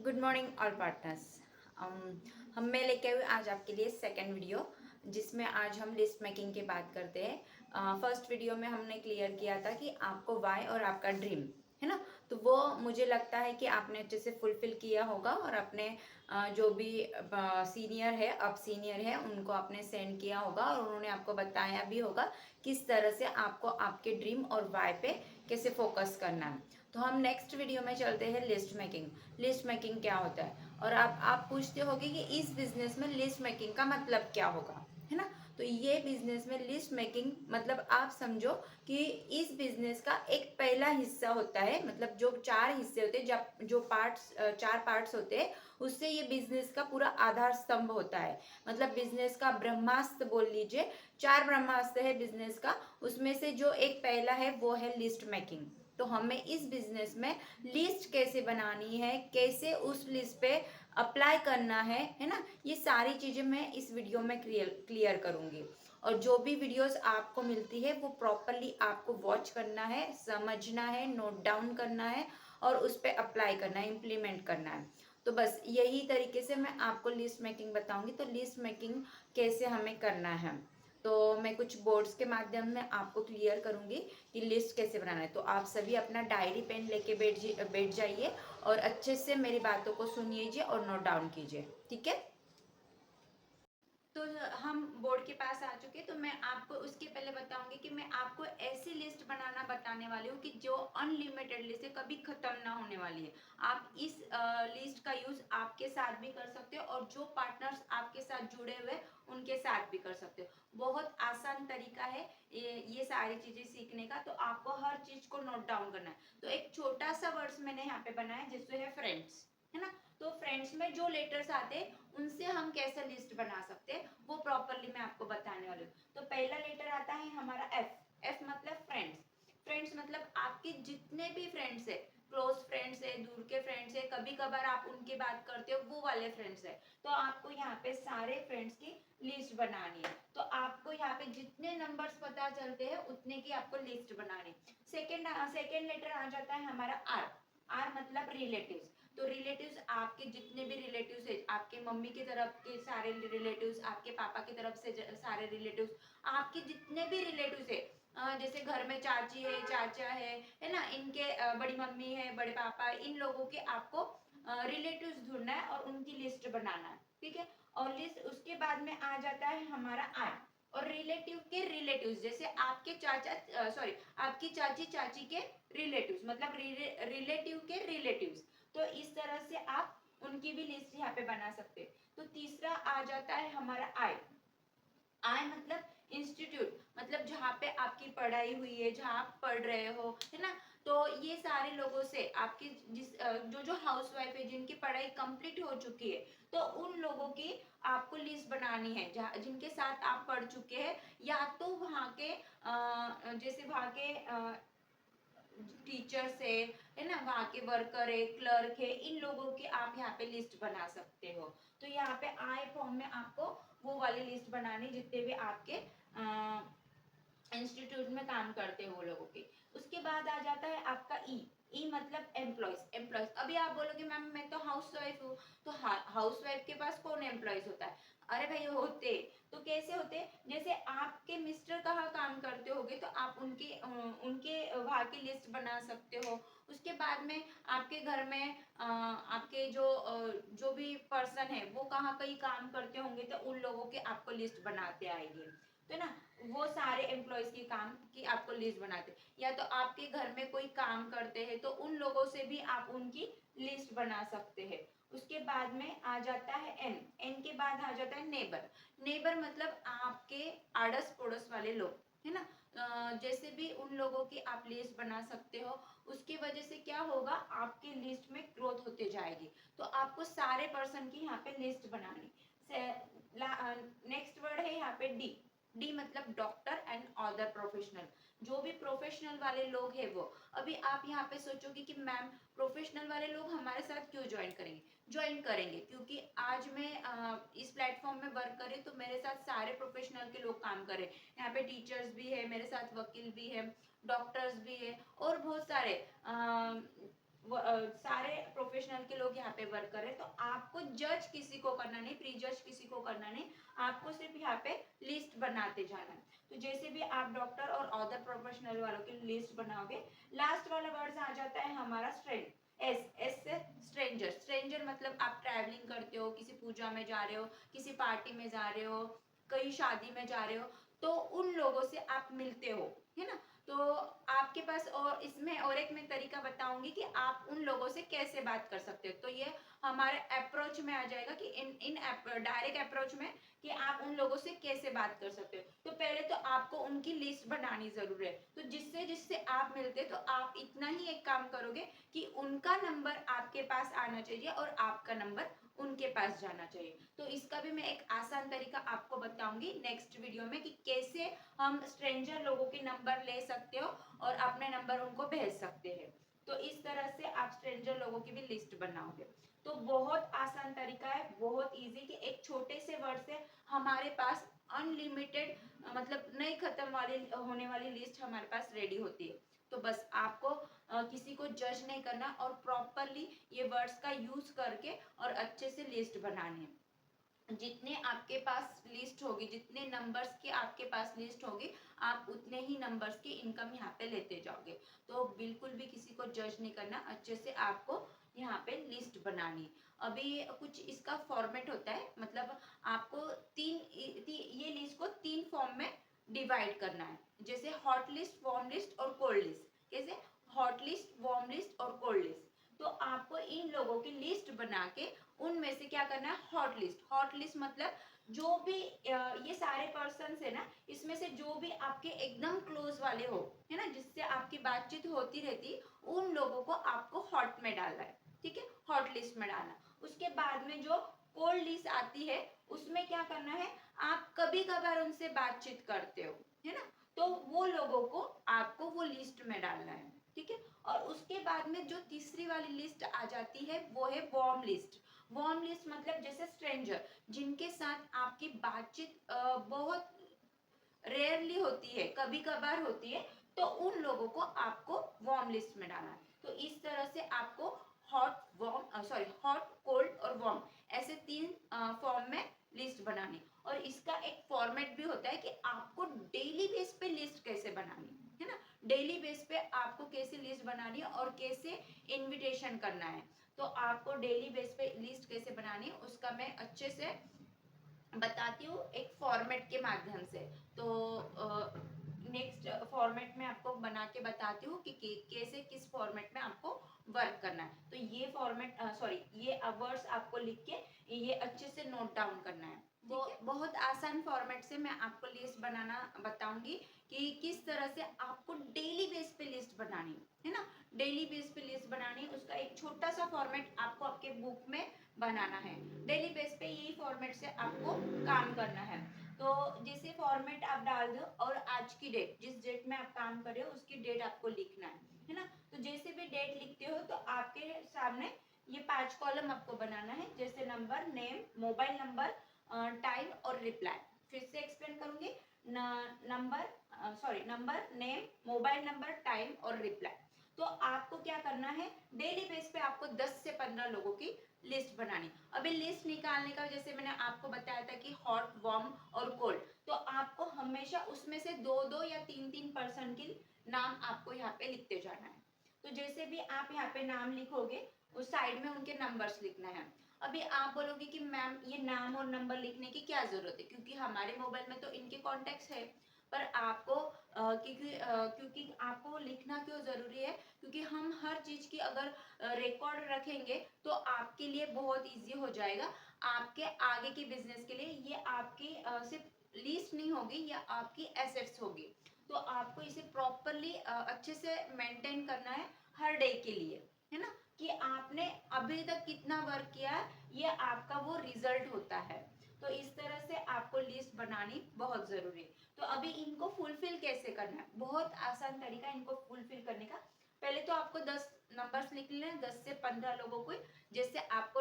Good morning all partners. हम मैं लेके आई हूँ आज आपके लिए सेकंड वीडियो, जिसमें आज हम लिस्ट मेकिंग की बात करते हैं। फर्स्ट वीडियो में हमने क्लियर किया था कि आपको वाई और आपका ड्रीम है ना, तो वो मुझे लगता है कि आपने अच्छे से फुलफिल किया होगा और अपने जो भी सीनियर है, अब सीनियर है, उनको आपने सेंड किया होगा और उन्होंने आपको बताया भी होगा किस तरह से आपको आपके ड्रीम और वाई पे कैसे फोकस करना है। तो हम नेक्स्ट वीडियो में चलते हैं लिस्ट मेकिंग। लिस्ट मेकिंग क्या होता है, और आप पूछते होगे कि इस बिजनेस में लिस्ट मेकिंग का मतलब क्या होगा, है ना। तो ये बिजनेस में लिस्ट मेकिंग मतलब आप समझो कि इस बिजनेस का एक पहला हिस्सा होता है, मतलब जो चार हिस्से होते हैं, जब जो पार्ट्स चार पार्ट्स होते हैं, उससे ये बिजनेस का पूरा आधार स्तंभ होता है। मतलब बिजनेस का ब्रह्मास्त्र बोल लीजिए, चार ब्रह्मास्त्र है बिजनेस का, उसमें से जो एक पहला है वो है लिस्ट मेकिंग। तो हमें इस बिजनेस में लिस्ट कैसे बनानी है, कैसे उस लिस्ट पे अप्लाई करना है ना, ये सारी चीजें मैं इस वीडियो में क्लियर करूंगी। और जो भी वीडियोस आपको मिलती है वो प्रॉपरली आपको वॉच करना है, समझना है, नोट डाउन करना है और उस पर अप्लाई करना है, इम्प्लीमेंट करना है। तो बस यही तरीके से मैं आपको लिस्ट मेकिंग बताऊंगी। तो लिस्ट मेकिंग कैसे हमें करना है, तो मैं कुछ बोर्ड्स के माध्यम में आपको क्लियर करूंगी कि लिस्ट कैसे बनाना है। तो आप सभी अपना डायरी पेन लेके बैठ जाइए और अच्छे से मेरी बातों को सुनिए और नोट डाउन कीजिए, ठीक है। तो हम बोर्ड के पास आ चुके, तो मैं आपको उसके पहले बताऊंगी कि मैं आपको ऐसी लिस्ट बनाना बताने वाली हूँ कि जो अनलिमिटेड लिस्ट है, कभी खत्म ना होने वाली है। आप इस लिस्ट का यूज आपके साथ भी कर सकते हो और जो पार्टनर्स आपके साथ जुड़े हुए उनके साथ भी कर सकते हो। बहुत आसान तरीका है ये सारी चीजें सीखने का। तो आपको हर चीज को नोट डाउन करना है। तो एक छोटा सा वर्ड्स मैंने यहाँ पे बनाया जिससे है फ्रेंड्स, है ना। तो फ्रेंड्स में जो लेटर्स आते हैं उनसे हम कैसे लिस्ट बना सकते हैं वो प्रॉपरली मैं आपको बताने वाली हूँ। तो पहला लेटर आता है हमारा एफ। एफ मतलब फ्रेंड्स। फ्रेंड्स मतलब आपके जितने भी फ्रेंड्स है, क्लोज फ्रेंड्स है, दूर के फ्रेंड्स है, कभी कभार आप उनकी बात करते हो, वो वाले फ्रेंड्स है। तो आपको यहाँ पे सारे फ्रेंड्स की लिस्ट बनानी है। तो आपको यहाँ पे जितने नंबर्स पता चलते हैं उतने की आपको लिस्ट बनानी। सेकेंड लेटर आ जाता है हमारा आर। आर मतलब रिलेटिव्स। तो रिलेटिव्स आपके जितने भी रिलेटिव्स है, आपके मम्मी की तरफ के सारे रिलेटिव्स, आपके पापा की तरफ से सारे रिलेटिव्स, आपके जितने भी रिलेटिव्स है, जैसे घर में चाची है, चाचा है ना, इनके बड़ी मम्मी है, बड़े पापा, इन लोगों के आपको रिलेटिव्स ढूंढना है और उनकी लिस्ट बनाना है, ठीक है। और लिस्ट उसके बाद में आ जाता है हमारा आय। और रिलेटिव के रिलेटिव्स, जैसे आपके चाचा सॉरी आपकी चाची चाची के रिलेटिव्स, मतलब रिलेटिव के रिलेटिव्स। तो इस तरह से आप उनकी भी लिस्ट यहाँ पे बना सकते हैं। तो तीसरा आ जाता है हमारा आई। आई मतलब इंस्टीट्यूट, मतलब जहाँ पे आपकी पढ़ाई हुई है, जहाँ आप पढ़ रहे हो, है ना। तो ये सारे लोगों से आपकी जो जो हाउस वाइफ है जिनकी पढ़ाई कंप्लीट हो चुकी है, तो उन लोगों की आपको लिस्ट बनानी है जहाँ जिनके साथ आप पढ़ चुके हैं, या तो वहाँ के जैसे वहाँ के टीचर्स है ना, वहाँ के वर्कर है, क्लर्क है, इन लोगों की आप यहाँ पे लिस्ट बना सकते हो। तो यहाँ पे आई फॉर्म में आपको वो वाली लिस्ट बनानी जितने भी आपके इंस्टीट्यूट में काम करते हो वो लोगों के। उसके बाद आ जाता है आपका ई। ई मतलब एम्प्लॉयज। एम्प्लॉयज अभी आप बोलोगे मैम मैं तो हाउस वाइफ हूँ, तो हाउस वाइफ के पास कौन एम्प्लॉयज होता है? अरे भाई होते। तो कैसे होते? जैसे आपके मिस्टर कहाँ काम करते होगे तो आप उनके वहाँ की लिस्ट बना सकते हो। उसके बाद में आपके घर में आपके जो भी पर्सन है वो कहाँ कहीं काम करते होंगे, तो उन लोगों की आपको लिस्ट बनाते आएगी, तो ना वो सारे एम्प्लॉयज की काम की आपको लिस्ट बनाते। या तो आपके घर में कोई काम करते हैं तो उन लोगों से भी आप उनकी लिस्ट बना सकते हैं। उसके बाद में आ जाता है एन। एन के बाद आ जाता है नेबर। नेबर मतलब आपके आड़स पड़ोस वाले लोग, है ना। जैसे भी उन लोगों की आप लिस्ट बना सकते हो। उसकी वजह से क्या होगा, आपकी लिस्ट में ग्रोथ होते जाएगी। तो आपको सारे पर्सन की यहाँ पे लिस्ट बनानी। नेक्स्ट वर्ड है यहाँ पे डी। डी मतलब डॉक्टर एंड अदर प्रोफेशनल। जो भी प्रोफेशनल वाले लोग हैं वो। अभी आप यहाँ पे सोचोगे कि मैम प्रोफेशनल वाले लोग हमारे साथ क्यों ज्वाइन करेंगे? ज्वाइन करेंगे क्योंकि आज मैं इस प्लेटफॉर्म में वर्क करे तो मेरे साथ सारे प्रोफेशनल के लोग काम करें। यहाँ पे टीचर्स भी है मेरे साथ, वकील भी है, डॉक्टर्स भी है और बहुत सारे सारे प्रोफेशनल के लोग यहाँ पे वर्क कर रहे हैं, तो आपको जज किसी को करना नहीं, प्री जज किसी को करना नहीं, आपको सिर्फ यहाँ पे लिस्ट बनाते जाना है। तो जैसे भी आप डॉक्टर और अदर प्रोफेशनल वालों की लिस्ट बनाओगे, लास्ट वाला वर्ड आ जाता है हमारा स्ट्रेंज, एस से स्ट्रेंजर। स्ट्रेंजर मतलब आप ट्रैवलिंग करते हो, किसी पूजा में जा रहे हो, किसी पार्टी में जा रहे हो, कहीं शादी में जा रहे हो, तो उन लोगों से आप मिलते हो, है ना। तो आपके पास और इसमें और एक मैं तरीका बताऊंगी कि आप उन लोगों से कैसे बात कर सकते हो। तो ये हमारे अप्रोच में आ जाएगा कि इन डायरेक्ट अप्रोच में कि आप उन लोगों से कैसे बात कर सकते हो। तो पहले तो आपको उनकी लिस्ट बनानी जरूर है। तो जिससे जिससे आप मिलते तो आप इतना ही एक काम करोगे कि उनका नंबर आपके पास आना चाहिए और आपका नंबर उनके पास जाना चाहिए। तो इसका भी मैं एक आसान तरीका आपको बताऊंगी नेक्स्ट वीडियो में कि कैसे हम स्ट्रेंजर लोगों के नंबर ले सकते हो और अपने नंबर उनको भेज सकते हैं। तो इस तरह से आप स्ट्रेंजर लोगों की भी लिस्ट बनाओगे। तो बहुत आसान तरीका है, बहुत इजी कि एक छोटे से वर्ड से हमारे पास अनलिमिटेड मतलब नहीं खत्म वाली होने वाली लिस्ट हमारे पास रेडी होती है। तो बस आपको किसी को जज नहीं करना और प्रॉपरली ये वर्ड्स का यूज करके और अच्छे से लिस्ट बनानी है। जितने आपके पास लिस्ट होगी, जितने नंबर्स की आपके पास लिस्ट होगी, आप उतने ही नंबर्स की इनकम यहाँ पे लेते जाओगे। तो बिल्कुल भी किसी को जज नहीं करना, अच्छे से आपको यहाँ पे लिस्ट बनानी। अभी कुछ इसका फॉर्मेट होता है, मतलब आपको ये लिस्ट को 3 फॉर्म में डिवाइड करना है। जैसे हॉट लिस्ट, वार्म लिस्ट और कोल्ड लिस्ट। कैसे? हॉट लिस्ट, वार्म लिस्ट और कोल्ड लिस्ट। तो आपको इन लोगों की लिस्ट बना के उनमें से क्या करना है, हॉट लिस्ट। हॉट लिस्ट मतलब जो भी ये सारे पर्सन है ना, इसमें से जो भी आपके एकदम क्लोज वाले हो, है ना, जिससे आपकी बातचीत होती रहती, उन लोगों को आपको हॉट में डालना है। ठीक है, हॉट लिस्ट में डालना। उसके बाद में जो कोल्ड लिस्ट आती है, उसमें क्या करना है, आप कभी कभार उनसे बातचीत करते हो, है ना, तो वो लोगों को आपको वो लिस्ट में डालना है। ठीक है, और उसके बाद में जो तीसरी वाली लिस्ट आ जाती है वो है वार्म लिस्ट। वार्म लिस्ट मतलब जैसे स्ट्रेंजर, जिनके साथ आपकी बातचीत बहुत रेयरली होती है, कभी कभार होती है, तो उन लोगों को आपको वार्म लिस्ट में डालना है। तो इस तरह से आपको हॉट, कोल्ड और वार्म, ऐसे 3 फॉर्म में लिस्ट बनानी। और इसका एक फॉर्मेट भी होता है कि आपको डेली बेस पे लिस्ट कैसे बनानी है ना, डेली बेस पे आपको कैसे लिस्ट बनानी है और कैसे इनविटेशन करना है। तो आपको डेली बेस पे लिस्ट कैसे बनानी है उसका मैं अच्छे से बताती हूँ एक फॉर्मेट के माध्यम से। तो नेक्स्ट फॉर्मेट में आपको बना के बताती हूँ कि कैसे किस फॉर्मेट में आपको वर्क करना है। तो ये फॉर्मेट ये वर्ड्स आपको लिख के ये अच्छे से नोट डाउन करना है। वो बहुत आसान फॉर्मेट से मैं आपको लिस्ट बनाना बताऊंगी कि किस तरह से आपको डेली बेस पे लिस्ट बनानी है ना, डेली बेस पे लिस्ट बनानी। उसका एक छोटा सा फॉर्मेट आपको आपके बुक में बनाना है। डेली बेस पे यही फॉर्मेट से आपको काम करना है। तो जैसे फॉर्मेट आप डाल दो और आज की डेट, जिस डेट में आप काम कर रहे हो उसकी डेट आपको लिखना है ना। तो जैसे भी डेट लिखते हो तो आपके सामने ये 5 कॉलम आपको बनाना है, जैसे number, name, mobile number, time और रिप्लाई। फिर से एक्सप्लेन करूंगी, number, name, mobile number, time और रिप्लाई। तो आपको क्या करना है, डेली बेस पे आपको 10 से 15 लोगों की लिस्ट बनानी। अभी लिस्ट निकालने का जैसे मैंने आपको बताया था कि हॉट, वार्म और कोल्ड, तो आपको हमेशा उसमें से 2-2 या 3-3 पर्सन की नाम आपको यहाँ पे लिखते जाना है। तो जैसे भी आप यहाँ पे नाम लिखोगे उस साइड में उनके नंबर्स लिखना है। अभी आप बोलोगे कि मैम ये नाम और नंबर लिखने की क्या जरूरत है, क्योंकि हमारे मोबाइल में तो इनके कॉन्टेक्ट्स है। पर आपको क्योंकि आपको लिखना क्यों जरूरी है, क्योंकि हम हर चीज की अगर रिकॉर्ड रखेंगे तो आपके लिए बहुत इजी हो जाएगा। आपके आगे के बिजनेस के लिए ये आपकी सिर्फ लिस्ट नहीं होगी, या आपकी एसेट्स होगी। तो आपको इसे प्रॉपरली अच्छे से मेंटेन करना है हर डे के लिए, है ना, कि आपने अभी तक कितना वर्क किया, ये आपका वो रिजल्ट होता है। तो इस तरह से आपको लिस्ट बनानी बहुत जरूरी है। तो अभी इनको फुलफिल कैसे करना है, बहुत आसान तरीका इनको फुलफिल करने का। पहले तो आपको 10 नंबर्स लिख लेना है, 10 से 15 लोगों को, जैसे आपको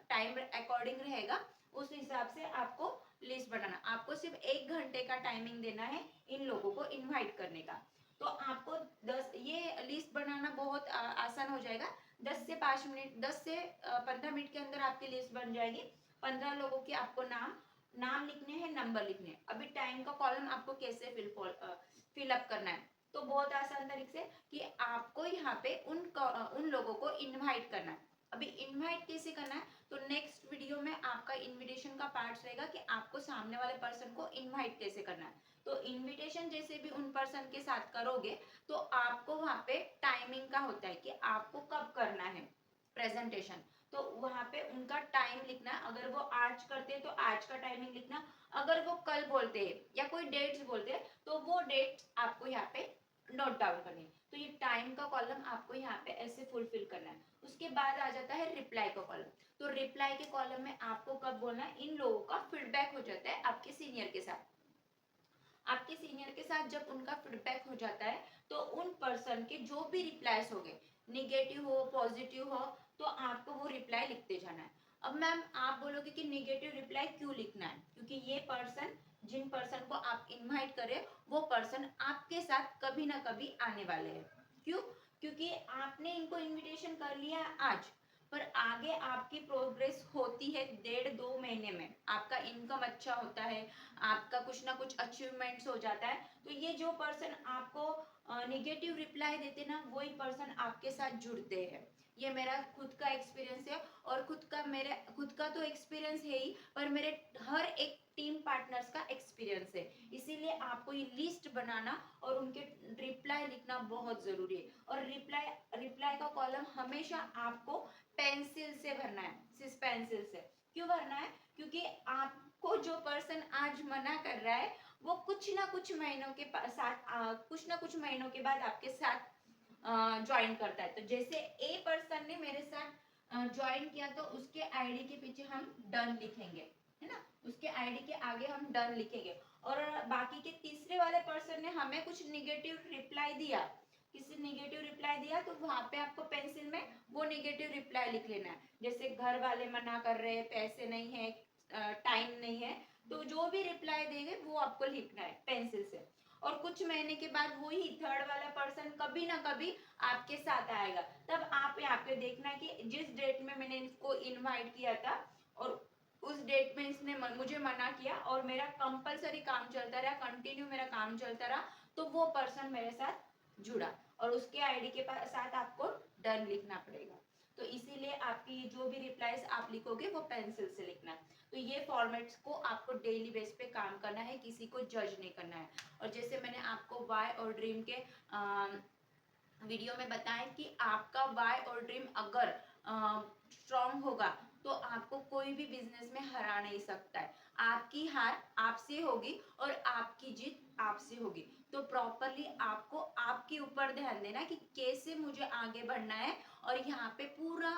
टाइम अकॉर्डिंग रहेगा उस हिसाब से आपको लिस्ट बनाना। आपको सिर्फ 1 घंटे का टाइमिंग देना है इन लोगों को इनवाइट करने का। तो आपको 10 ये लिस्ट बनाना बहुत आसान हो जाएगा। 10 से 5 मिनट, 10 से 15 मिनट के अंदर आपकी लिस्ट बन जाएगी। 15 लोगों के आपको नाम लिखने हैं, नंबर लिखने हैं। अभी टाइम का कॉलम आपको कैसे फिल अप करना है, तो बहुत आसान तरीके से कि आपको यहाँ पे उन लोगों को इनवाइट करना है। अभी इनवाइट कैसे करना है, तो नेक्स्ट वीडियो में आपका इनविटेशन का पार्ट रहेगा कि आपको सामने वाले पर्सन को इनवाइट कैसे करना है। तो इनविटेशन जैसे भी उन पर्सन के साथ करोगे तो आपको वहां पे टाइमिंग का होता है कि आपको कब करना है प्रेजेंटेशन, तो वहां पे उनका टाइम लिखना। अगर वो आज करते हैं तो आज का टाइमिंग लिखना, अगर वो कल बोलते हैं या कोई डेट्स बोलते हैं तो वो डेट्स आपको यहाँ पे नोट डाउन करनी है। तो ये टाइम का कॉलम आपको यहाँ पे ऐसे फुलफिल करना है। उसके बाद आ जाता है रिप्लाई का कॉलम। तो रिप्लाई के कॉलम में आपको कब बोलना है, इन लोगों का फीडबैक हो जाता है आपके सीनियर के साथ। आपके सीनियर के साथ जब उनका फीडबैक हो जाता है तो उन पर्सन के जो भी रिप्लाईज हो गए, निगेटिव हो पॉजिटिव हो, तो आपको वो रिप्लाई लिखते जाना है। अब मैम आप बोलोगे कि निगेटिव रिप्लाई क्यों लिखना है, क्योंकि ये पर्सन, जिन पर्सन को आप इनवाइट करें वो पर्सन आपके साथ कभी ना कभी आने वाले हैं। क्यों, क्योंकि आपने इनको इनविटेशन कर लिया आज, पर आगे आपकी प्रोग्रेस होती है 1.5-2 महीने में, आपका इनकम अच्छा होता है, आपका कुछ ना कुछ अचीवमेंट्स हो जाता है, तो ये जो पर्सन आपको निगेटिव रिप्लाई देते ना वही पर्सन आपके साथ जुड़ते हैं। ये मेरा खुद का एक्सपीरियंस है, और खुद का तो एक्सपीरियंस है ही, पर मेरे हर एक टीम पार्टनर्स का एक्सपीरियंस है। इसीलिए आपको ये लिस्ट बनाना और उनके रिप्लाई लिखना बहुत जरूरी है। और रिप्लाई का कॉलम हमेशा आपको पेंसिल से भरना है, सिर्फ पेंसिल से। क्यों भरना है, क्योंकि आपको जो पर्सन आज मना कर रहा है वो कुछ ना कुछ महीनों के साथ कुछ ना कुछ महीनों के बाद आपके साथ ज्वाइन करता है। तो जैसे ए पर्सन ने मेरे साथ ज्वाइन किया तो उसके आईडी के पीछे हम डन लिखेंगे, है ना, उसके आईडी के आगे हम डन लिखेंगे। और बाकी के तीसरे वाले पर्सन ने हमें कुछ निगेटिव रिप्लाई दिया, किसी निगेटिव रिप्लाई दिया, तो वहां पे आपको पेंसिल में वो निगेटिव रिप्लाई लिख लेना है। जैसे घर वाले मना कर रहे हैं, पैसे नहीं है, टाइम नहीं है, तो जो भी रिप्लाई देंगे वो आपको लिखना है पेंसिल से। और कुछ महीने के बाद वही थर्ड वाला पर्सन कभी ना कभी आपके साथ आएगा, तब आप यहाँ पे देखना कि जिस डेट में मैंने इसको इनवाइट किया था और उस डेट में इसने मुझे मना किया और मेरा कंपलसरी काम चलता रहा, कंटिन्यू मेरा काम चलता रहा, तो वो पर्सन मेरे साथ जुड़ा, और उसके आईडी के साथ आपको डन लिखना पड़ेगा। तो इसीलिए आपकी जो भी रिप्लाईज आप लिखोगे वो पेंसिल से लिखना है। तो ये फॉर्मेट्स को आपको डेली बेस पे काम करना है, किसी को जज नहीं करना है। और जैसे मैंने आपको वाई और ड्रीम के वीडियो में बताया कि आपका वाई और ड्रीम अगर स्ट्रॉन्ग होगा तो आपको कोई भी बिजनेस में हरा नहीं सकता है। आपकी हार आपसे होगी और आपकी जीत आपसे होगी। तो प्रॉपरली आपको आपके ऊपर ध्यान देना कि कैसे मुझे आगे बढ़ना है। और यहाँ पे पूरा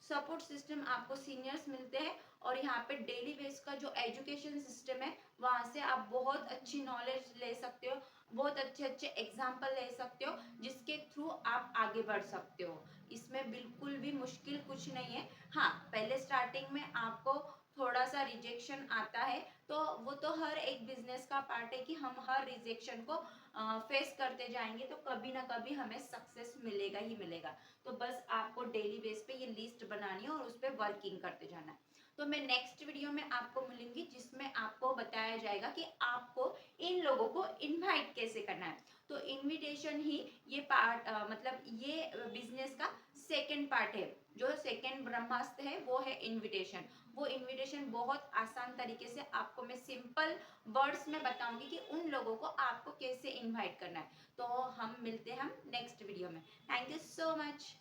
सपोर्ट सिस्टम आपको सीनियर्स मिलते हैं, और यहाँ पे डेली बेस का जो एजुकेशन सिस्टम है वहाँ से आप बहुत अच्छी नॉलेज ले सकते हो, बहुत अच्छे अच्छे एग्जाम्पल ले सकते हो, जिसके थ्रू आप आगे बढ़ सकते हो। इसमें बिल्कुल भी मुश्किल कुछ नहीं है। हाँ, पहले स्टार्टिंग में आपको थोड़ा सा रिजेक्शन आता है, तो वो तो हर एक बिजनेस का पार्ट है कि हम हर रिजेक्शन को फेस करते जाएंगे तो कभी ना कभी हमें सक्सेस मिलेगा ही मिलेगा। तो बस आपको डेली बेस पे ये लिस्ट बनानी है और उस पर वर्किंग करते जाना है। तो मैं नेक्स्ट वीडियो में आपको मिलूंगी जिसमें आपको बताया जाएगा कि आपको इन लोगों को इनवाइट कैसे करना है। तो इनविटेशन ही ये पार्ट मतलब ये बिजनेस का सेकंड पार्ट है। जो सेकंड ब्रह्मास्त्र है वो है इनविटेशन। वो इनविटेशन बहुत आसान तरीके से आपको मैं सिंपल वर्ड्स में बताऊंगी कि उन लोगों को आपको कैसे इनवाइट करना है। तो हम मिलते हैं हम नेक्स्ट वीडियो में। Thank you so much.